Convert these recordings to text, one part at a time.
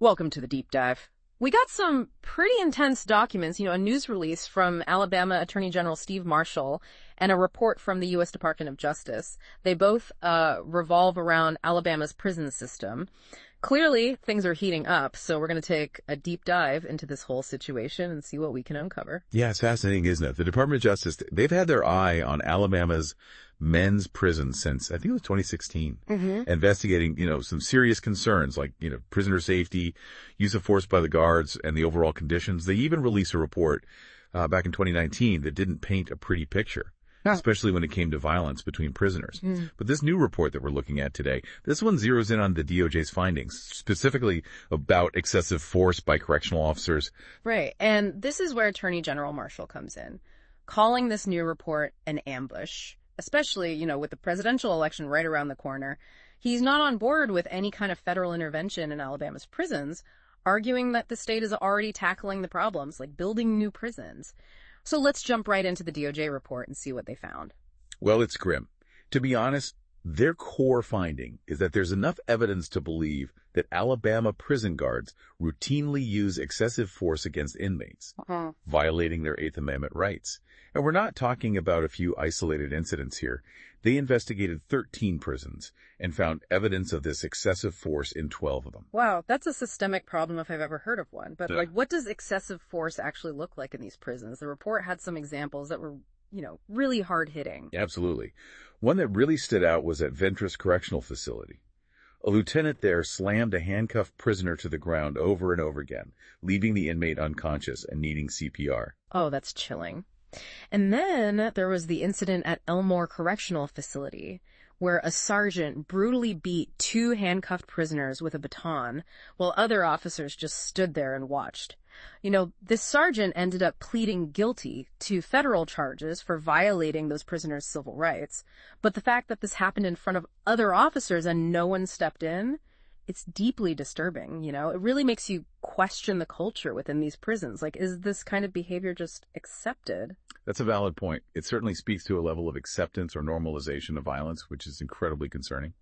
Welcome to the deep dive. We got some pretty intense documents, a news release from Alabama Attorney General Steve Marshall and a report from the U.S. Department of Justice. They both revolve around Alabama's prison system. Clearly, things are heating up, so we're going to take a deep dive into this whole situation and see what we can uncover. Yeah, it's fascinating, isn't it? The Department of Justice, they've had their eye on Alabama's men's prison since, I think it was 2016, investigating, some serious concerns like, prisoner safety, use of force by the guards, and the overall conditions. They even released a report back in 2019 that didn't paint a pretty picture, especially when it came to violence between prisoners. But this new report that we're looking at today, this one zeroes in on the DOJ's findings, specifically about excessive force by correctional officers. Right, and this is where Attorney General Marshall comes in, calling this new report an ambush. Especially, with the presidential election right around the corner. He's not on board with any kind of federal intervention in Alabama's prisons, arguing that the state is already tackling the problems, like building new prisons. So let's jump right into the DOJ report and see what they found. Well, it's grim. To be honest, their core finding is that there's enough evidence to believe that Alabama prison guards routinely use excessive force against inmates, violating their Eighth Amendment rights. And we're not talking about a few isolated incidents here. They investigated 13 prisons and found evidence of this excessive force in 12 of them. Wow, that's a systemic problem if I've ever heard of one. But what does excessive force actually look like in these prisons? The report had some examples that were really hard-hitting. Absolutely. One that really stood out was at Ventress Correctional Facility. A lieutenant there slammed a handcuffed prisoner to the ground over and over again, leaving the inmate unconscious and needing CPR. Oh, that's chilling. And then there was the incident at Elmore Correctional Facility, where a sergeant brutally beat two handcuffed prisoners with a baton, while other officers just stood there and watched. This sergeant ended up pleading guilty to federal charges for violating those prisoners' civil rights. But the fact that this happened in front of other officers and no one stepped in, it's deeply disturbing, It really makes you question the culture within these prisons. Like, is this kind of behavior just accepted? That's a valid point. It certainly speaks to a level of acceptance or normalization of violence, which is incredibly concerning.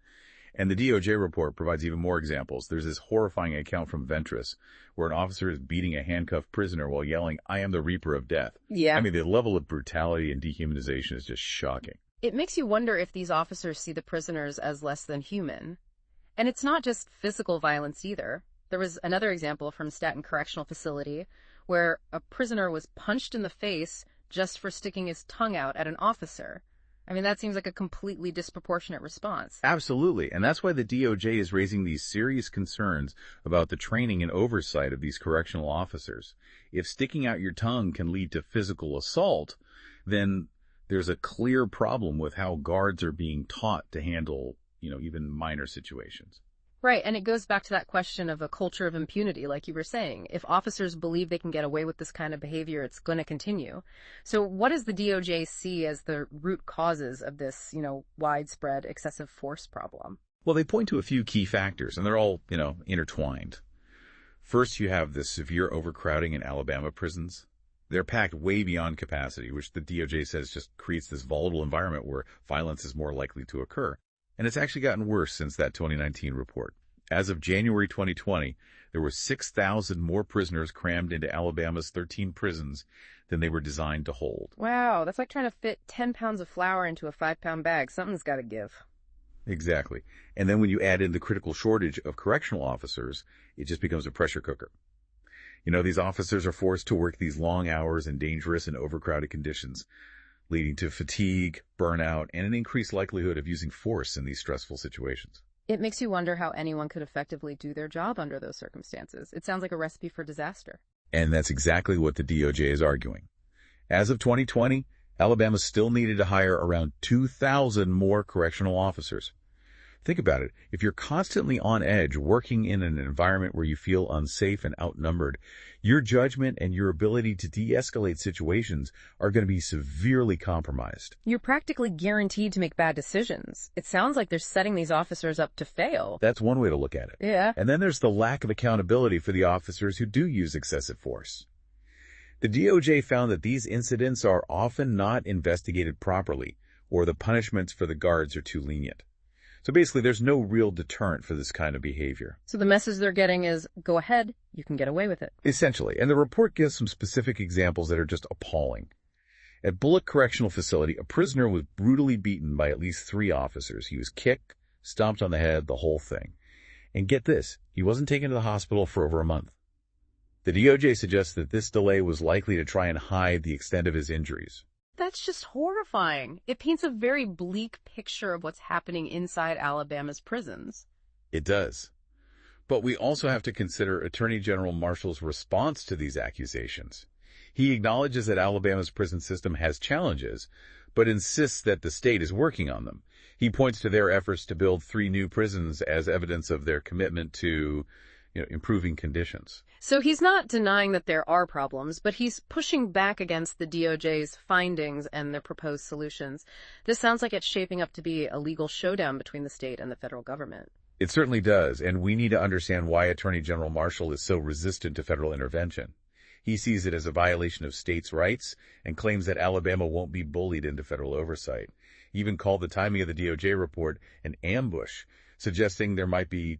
And the DOJ report provides even more examples. There's this horrifying account from Ventress where an officer is beating a handcuffed prisoner while yelling, "I am the Reaper of Death." Yeah. I mean, the level of brutality and dehumanization is just shocking. It makes you wonder if these officers see the prisoners as less than human. And it's not just physical violence either. There was another example from Staten Correctional Facility where a prisoner was punched in the face just for sticking his tongue out at an officer. I mean, that seems like a completely disproportionate response. Absolutely. And that's why the DOJ is raising these serious concerns about the training and oversight of these correctional officers. If sticking out your tongue can lead to physical assault, then there's a clear problem with how guards are being taught to handle, even minor situations. Right, and it goes back to that question of a culture of impunity, like you were saying. If officers believe they can get away with this kind of behavior, it's going to continue. So what does the DOJ see as the root causes of this, widespread excessive force problem? Well, they point to a few key factors, and they're all, intertwined. First, you have the severe overcrowding in Alabama prisons. They're packed way beyond capacity, which the DOJ says just creates this volatile environment where violence is more likely to occur. And it's actually gotten worse since that 2019 report. As of January 2020, there were 6,000 more prisoners crammed into Alabama's 13 prisons than they were designed to hold. Wow, that's like trying to fit 10 pounds of flour into a 5-pound bag. Something's got to give. Exactly. And then when you add in the critical shortage of correctional officers, it just becomes a pressure cooker. These officers are forced to work these long hours in dangerous and overcrowded conditions, leading to fatigue, burnout, and an increased likelihood of using force in these stressful situations. It makes you wonder how anyone could effectively do their job under those circumstances. It sounds like a recipe for disaster. And that's exactly what the DOJ is arguing. As of 2020, Alabama still needed to hire around 2,000 more correctional officers. Think about it. If you're constantly on edge, working in an environment where you feel unsafe and outnumbered, your judgment and your ability to de-escalate situations are going to be severely compromised. You're practically guaranteed to make bad decisions. It sounds like they're setting these officers up to fail. That's one way to look at it. Yeah. And then there's the lack of accountability for the officers who do use excessive force. The DOJ found that these incidents are often not investigated properly, or the punishments for the guards are too lenient. So basically, there's no real deterrent for this kind of behavior. So the message they're getting is, go ahead, you can get away with it. Essentially. And the report gives some specific examples that are just appalling. At Bullock Correctional Facility, a prisoner was brutally beaten by at least 3 officers. He was kicked, stomped on the head, the whole thing. And get this, he wasn't taken to the hospital for over a month. The DOJ suggests that this delay was likely to try and hide the extent of his injuries. That's just horrifying. It paints a very bleak picture of what's happening inside Alabama's prisons. It does. But we also have to consider Attorney General Marshall's response to these accusations. He acknowledges that Alabama's prison system has challenges, but insists that the state is working on them. He points to their efforts to build 3 new prisons as evidence of their commitment to, improving conditions. So he's not denying that there are problems, but he's pushing back against the DOJ's findings and their proposed solutions. This sounds like it's shaping up to be a legal showdown between the state and the federal government. It certainly does, and we need to understand why Attorney General Marshall is so resistant to federal intervention. He sees it as a violation of states' rights and claims that Alabama won't be bullied into federal oversight. He even called the timing of the DOJ report an ambush, suggesting there might be,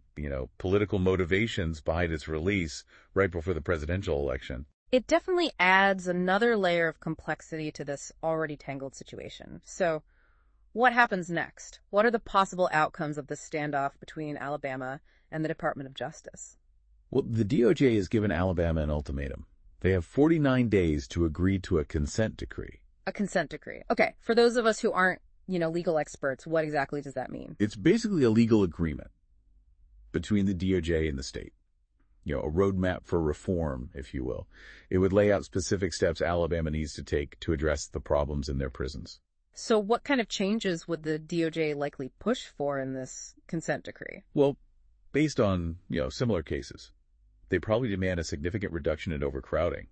political motivations behind its release right before the presidential election. It definitely adds another layer of complexity to this already tangled situation. So, what happens next? What are the possible outcomes of this standoff between Alabama and the Department of Justice? Well, the DOJ has given Alabama an ultimatum. They have 49 days to agree to a consent decree. A consent decree. Okay, for those of us who aren't, legal experts, what exactly does that mean? It's basically a legal agreement between the DOJ and the state. A roadmap for reform, if you will. It would lay out specific steps Alabama needs to take to address the problems in their prisons. So what kind of changes would the DOJ likely push for in this consent decree? Well, based on, similar cases, they probably demand a significant reduction in overcrowding.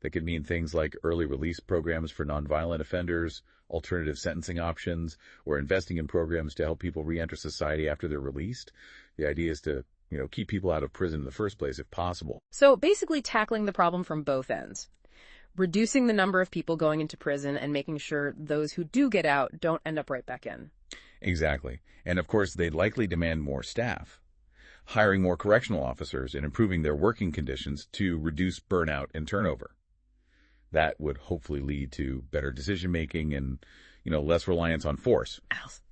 That could mean things like early release programs for nonviolent offenders, alternative sentencing options, or investing in programs to help people reenter society after they're released. The idea is to, keep people out of prison in the first place if possible. So basically tackling the problem from both ends. Reducing the number of people going into prison and making sure those who do get out don't end up right back in. Exactly. And of course, they'd likely demand more staff. Hiring more correctional officers and improving their working conditions to reduce burnout and turnover. That would hopefully lead to better decision-making and, less reliance on force.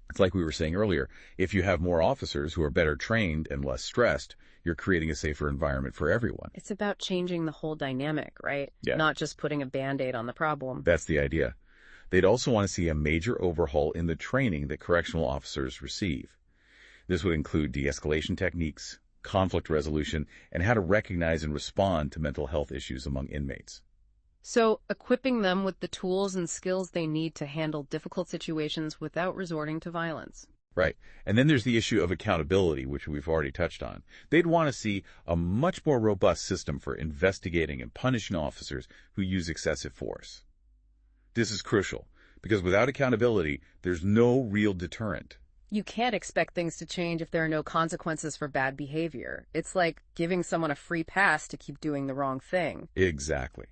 It's like we were saying earlier, if you have more officers who are better trained and less stressed, you're creating a safer environment for everyone. It's about changing the whole dynamic, right? Yeah. Not just putting a Band-Aid on the problem. That's the idea. They'd also want to see a major overhaul in the training that correctional officers receive. This would include de-escalation techniques, conflict resolution, and how to recognize and respond to mental health issues among inmates. So equipping them with the tools and skills they need to handle difficult situations without resorting to violence. Right. And then there's the issue of accountability, which we've already touched on. They'd want to see a much more robust system for investigating and punishing officers who use excessive force. This is crucial, because without accountability, there's no real deterrent. You can't expect things to change if there are no consequences for bad behavior. It's like giving someone a free pass to keep doing the wrong thing. Exactly.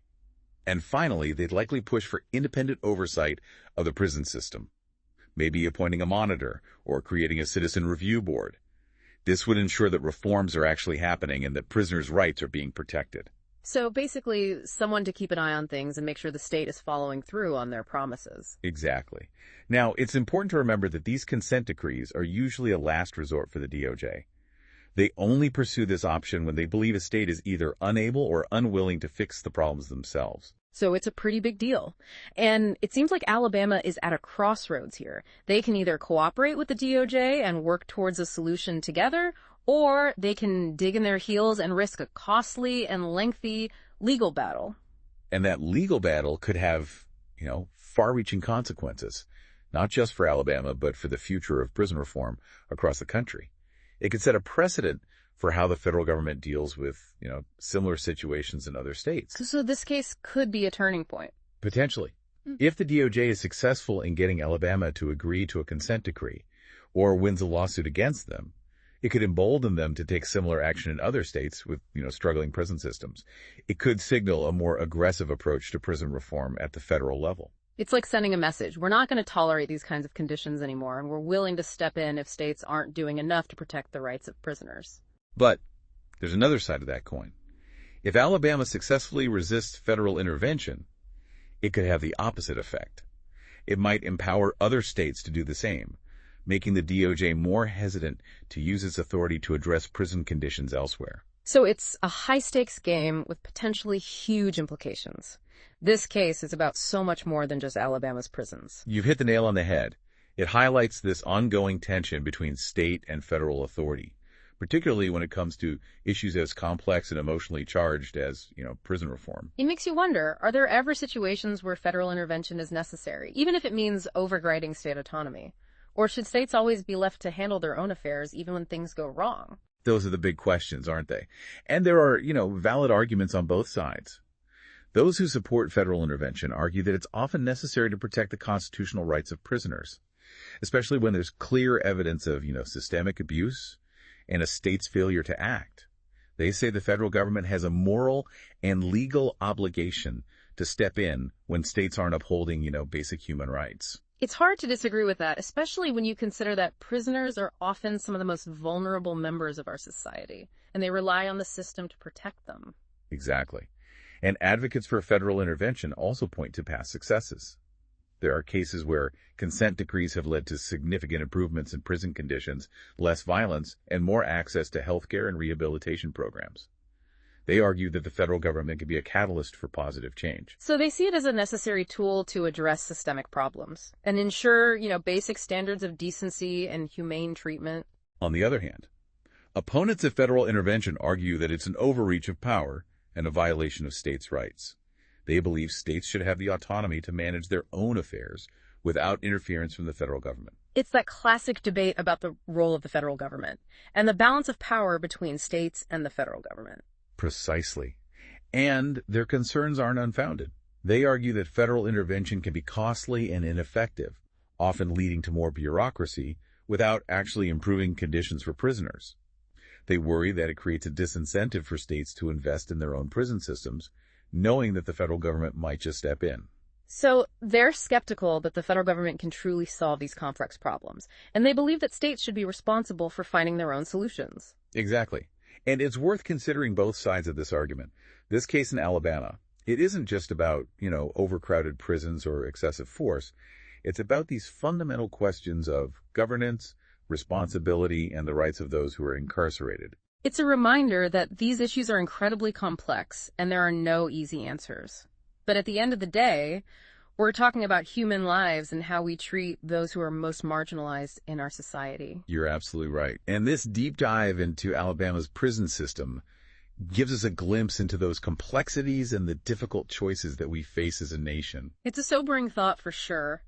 And finally, they'd likely push for independent oversight of the prison system, maybe appointing a monitor or creating a citizen review board. This would ensure that reforms are actually happening and that prisoners' rights are being protected. So basically, someone to keep an eye on things and make sure the state is following through on their promises. Exactly. Now, it's important to remember that these consent decrees are usually a last resort for the DOJ. They only pursue this option when they believe a state is either unable or unwilling to fix the problems themselves. So it's a pretty big deal. And it seems like Alabama is at a crossroads here. They can either cooperate with the DOJ and work towards a solution together, or they can dig in their heels and risk a costly and lengthy legal battle. And that legal battle could have, far-reaching consequences, not just for Alabama, but for the future of prison reform across the country. It could set a precedent for how the federal government deals with, similar situations in other states. So this case could be a turning point. Potentially. If the DOJ is successful in getting Alabama to agree to a consent decree or wins a lawsuit against them, it could embolden them to take similar action in other states with, struggling prison systems. It could signal a more aggressive approach to prison reform at the federal level. It's like sending a message. We're not going to tolerate these kinds of conditions anymore, and we're willing to step in if states aren't doing enough to protect the rights of prisoners. But there's another side of that coin. If Alabama successfully resists federal intervention, it could have the opposite effect. It might empower other states to do the same, making the DOJ more hesitant to use its authority to address prison conditions elsewhere. So it's a high-stakes game with potentially huge implications. This case is about so much more than just Alabama's prisons. You've hit the nail on the head. It highlights this ongoing tension between state and federal authority, particularly when it comes to issues as complex and emotionally charged as, prison reform. It makes you wonder, are there ever situations where federal intervention is necessary, even if it means overriding state autonomy? Or should states always be left to handle their own affairs even when things go wrong? Those are the big questions, aren't they? And there are, valid arguments on both sides. Those who support federal intervention argue that it's often necessary to protect the constitutional rights of prisoners, especially when there's clear evidence of, systemic abuse and a state's failure to act. They say the federal government has a moral and legal obligation to step in when states aren't upholding, basic human rights. It's hard to disagree with that, especially when you consider that prisoners are often some of the most vulnerable members of our society, and they rely on the system to protect them. Exactly. And advocates for federal intervention also point to past successes. There are cases where consent decrees have led to significant improvements in prison conditions, less violence, and more access to health care and rehabilitation programs. They argue that the federal government can be a catalyst for positive change. So they see it as a necessary tool to address systemic problems and ensure, basic standards of decency and humane treatment. On the other hand, opponents of federal intervention argue that it's an overreach of power and a violation of states' rights. They believe states should have the autonomy to manage their own affairs without interference from the federal government. It's that classic debate about the role of the federal government and the balance of power between states and the federal government. Precisely. And their concerns aren't unfounded. They argue that federal intervention can be costly and ineffective, often leading to more bureaucracy without actually improving conditions for prisoners. They worry that it creates a disincentive for states to invest in their own prison systems, knowing that the federal government might just step in. So they're skeptical that the federal government can truly solve these complex problems, and they believe that states should be responsible for finding their own solutions. Exactly. And it's worth considering both sides of this argument. This case in Alabama, it isn't just about, overcrowded prisons or excessive force. It's about these fundamental questions of governance, responsibility, and the rights of those who are incarcerated. It's a reminder that these issues are incredibly complex and there are no easy answers. But at the end of the day, we're talking about human lives and how we treat those who are most marginalized in our society. You're absolutely right. And this deep dive into Alabama's prison system gives us a glimpse into those complexities and the difficult choices that we face as a nation. It's a sobering thought for sure.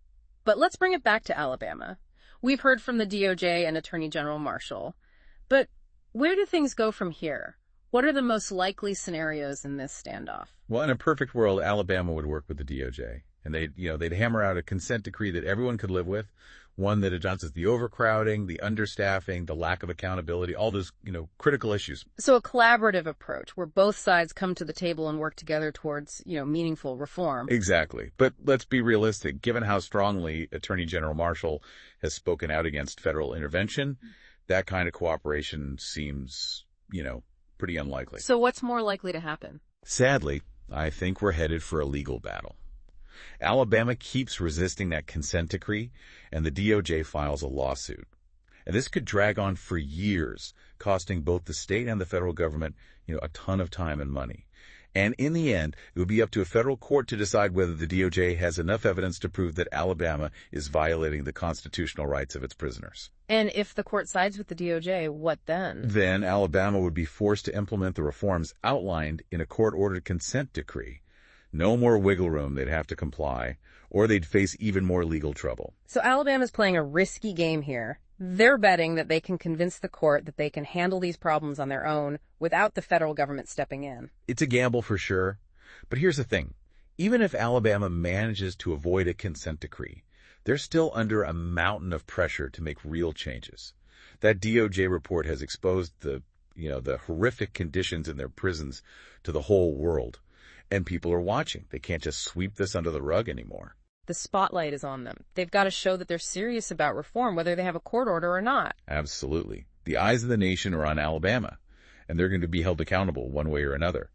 But let's bring it back to Alabama. We've heard from the DOJ and Attorney General Marshall. But where do things go from here? What are the most likely scenarios in this standoff? Well, in a perfect world, Alabama would work with the DOJ. And they'd hammer out a consent decree that everyone could live with, one that addresses the overcrowding, the understaffing, the lack of accountability, all those, critical issues. So a collaborative approach where both sides come to the table and work together towards, meaningful reform. Exactly. But let's be realistic. Given how strongly Attorney General Marshall has spoken out against federal intervention, that kind of cooperation seems, pretty unlikely. So what's more likely to happen? Sadly, I think we're headed for a legal battle. Alabama keeps resisting that consent decree, and the DOJ files a lawsuit. And this could drag on for years, costing both the state and the federal government, a ton of time and money. And in the end, it would be up to a federal court to decide whether the DOJ has enough evidence to prove that Alabama is violating the constitutional rights of its prisoners. And if the court sides with the DOJ, what then? Then Alabama would be forced to implement the reforms outlined in a court-ordered consent decree. No more wiggle room, they'd have to comply, or they'd face even more legal trouble. So Alabama's playing a risky game here. They're betting that they can convince the court that they can handle these problems on their own without the federal government stepping in. It's a gamble for sure. But here's the thing. Even if Alabama manages to avoid a consent decree, they're still under a mountain of pressure to make real changes. That DOJ report has exposed the horrific conditions in their prisons to the whole world. And people are watching. They can't just sweep this under the rug anymore. The spotlight is on them. They've got to show that they're serious about reform, whether they have a court order or not. Absolutely. The eyes of the nation are on Alabama, and they're going to be held accountable one way or another.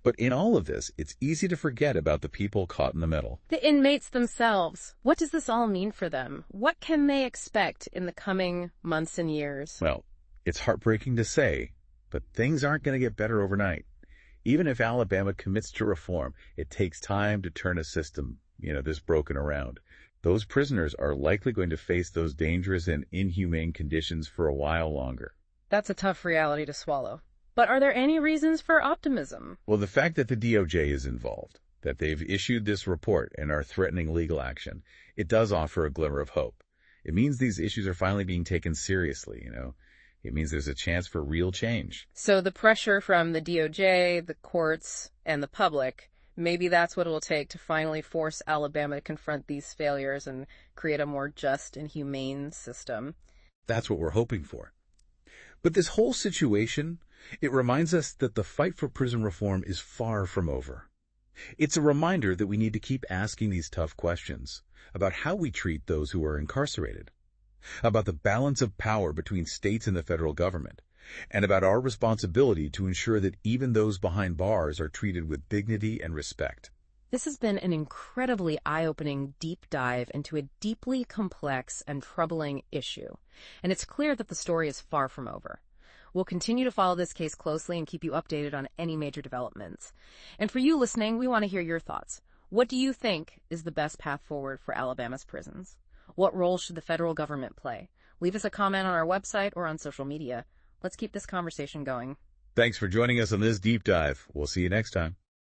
But in all of this, it's easy to forget about the people caught in the middle. The inmates themselves. What does this all mean for them? What can they expect in the coming months and years? Well, it's heartbreaking to say, but things aren't going to get better overnight. Even if Alabama commits to reform, it takes time to turn a system, this broken around. Those prisoners are likely going to face those dangerous and inhumane conditions for a while longer. That's a tough reality to swallow. But are there any reasons for optimism? Well, the fact that the DOJ is involved, that they've issued this report and are threatening legal action, it does offer a glimmer of hope. It means these issues are finally being taken seriously, It means there's a chance for real change. So the pressure from the DOJ, the courts, and the public, maybe that's what it will take to finally force Alabama to confront these failures and create a more just and humane system. That's what we're hoping for. But this whole situation, it reminds us that the fight for prison reform is far from over. It's a reminder that we need to keep asking these tough questions about how we treat those who are incarcerated, about the balance of power between states and the federal government, and about our responsibility to ensure that even those behind bars are treated with dignity and respect. This has been an incredibly eye-opening deep dive into a deeply complex and troubling issue, and it's clear that the story is far from over. We'll continue to follow this case closely and keep you updated on any major developments. And for you listening, we want to hear your thoughts. What do you think is the best path forward for Alabama's prisons? What role should the federal government play? Leave us a comment on our website or on social media. Let's keep this conversation going. Thanks for joining us on this deep dive. We'll see you next time.